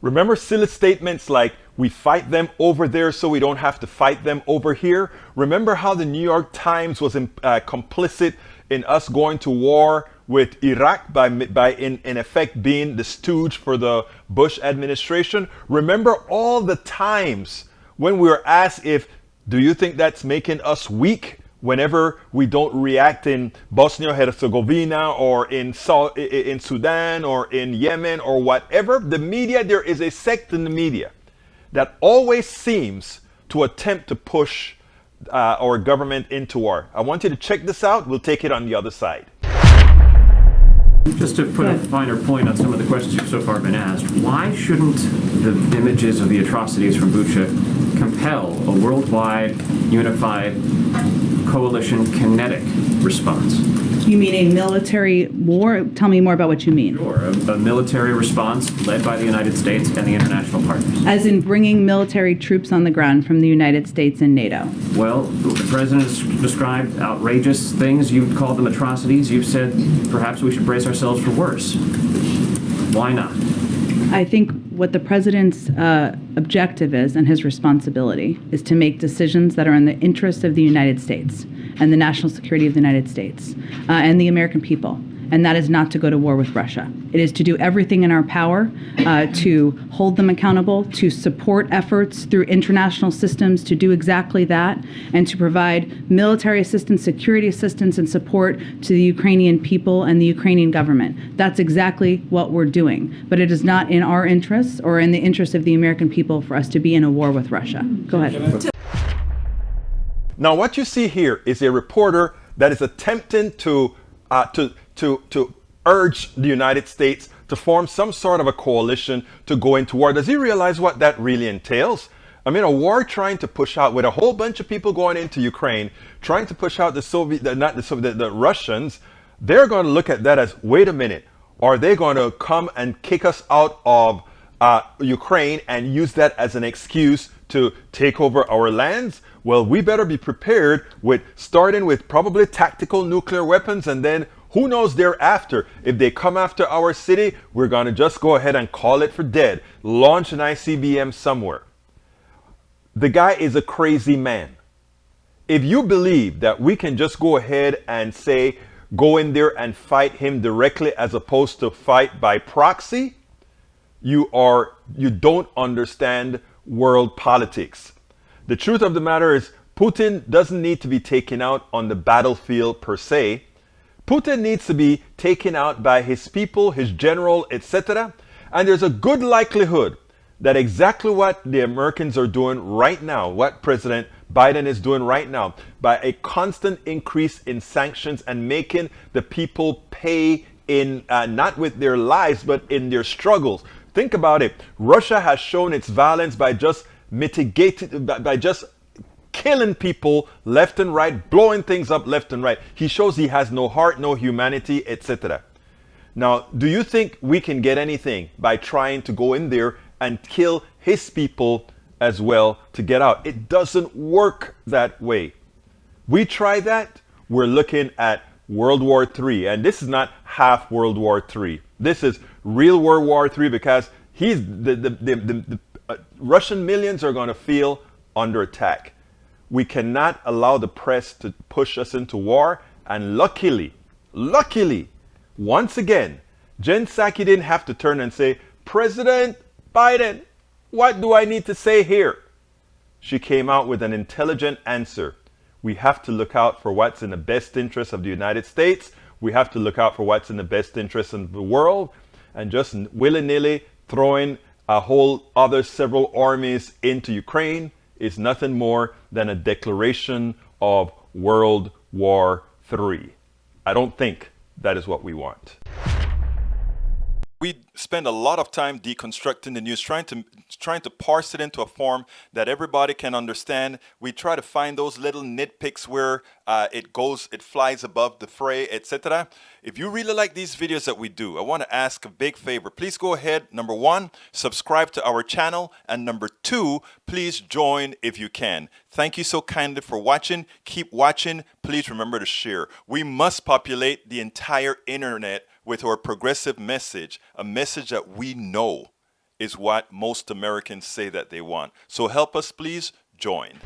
Remember silly statements like, we fight them over there so we don't have to fight them over here? Remember how the New York Times was complicit in us going to war with Iraq by in effect being the stooge for the Bush administration? Remember all the times when we were asked if, do you think that's making us weak whenever we don't react in Bosnia-Herzegovina or in Sudan or in Yemen or whatever? The media, there is a sect in the media that always seems to attempt to push our government into war. I want you to check this out. We'll take it on the other side. Just to put a finer point on some of the questions you've so far been asked, why shouldn't the images of the atrocities from Bucha compel a worldwide, unified, coalition kinetic response? You mean a military war? Tell me more about what you mean. Sure, a military response led by the United States and the international partners. As in bringing military troops on the ground from the United States and NATO? Well, the President has described outrageous things. You've called them atrocities. You've said perhaps we should brace ourselves for worse. Why not? I think what the President's objective is, and his responsibility, is to make decisions that are in the interest of the United States and the national security of the United States and the American people. And that is not to go to war with Russia. It is to do everything in our power to hold them accountable, to support efforts through international systems to do exactly that, and to provide military assistance, security assistance, and support to the Ukrainian people and the Ukrainian government. That's exactly what we're doing. But it is not in our interests or in the interest of the American people for us to be in a war with Russia. Go ahead. Now, what you see here is a reporter that is attempting to urge the United States to form some sort of a coalition to go into war. Does he realize what that really entails? I mean, a war trying to push out with a whole bunch of people going into Ukraine, trying to push out the Russians. They're going to look at that as, wait a minute, are they going to come and kick us out of Ukraine and use that as an excuse to take over our lands? Well, we better be prepared with starting with probably tactical nuclear weapons, and then who knows thereafter. If they come after our city, we're going to just go ahead and call it for dead. Launch an ICBM somewhere. The guy is a crazy man. If you believe that we can just go ahead and say, go in there and fight him directly as opposed to fight by proxy, you don't understand world politics. The truth of the matter is, Putin doesn't need to be taken out on the battlefield per se. Putin needs to be taken out by his people, his general, etc. And there's a good likelihood that exactly what the Americans are doing right now, what President Biden is doing right now, by a constant increase in sanctions and making the people pay in not with their lives, but in their struggles. Think about it. Russia has shown its violence by just by just killing people left and right, blowing things up left and right. He shows he has no heart, no humanity, etc. Now, do you think we can get anything by trying to go in there and kill his people as well to get out? It doesn't work that way. We try that, we're looking at World War III. And this is not half World War III. This is real World War III, because the Russian millions are going to feel under attack. We cannot allow the press to push us into war. And luckily, once again, Jen Psaki didn't have to turn and say, President Biden, what do I need to say here? She came out with an intelligent answer. We have to look out for what's in the best interest of the United States. We have to look out for what's in the best interest of the world. And just willy-nilly throwing a whole other several armies into Ukraine is nothing more than a declaration of World War III. I don't think that is what we want. We spend a lot of time deconstructing the news, trying to parse it into a form that everybody can understand. We try to find those little nitpicks where it flies above the fray, etc. If you really like these videos that we do, I want to ask a big favor. Please go ahead, number one, subscribe to our channel, and number two, please join if you can. Thank you so kindly for watching. Keep watching. Please remember to share. We must populate the entire internet with our progressive message, a message that we know is what most Americans say that they want. So help us, please join.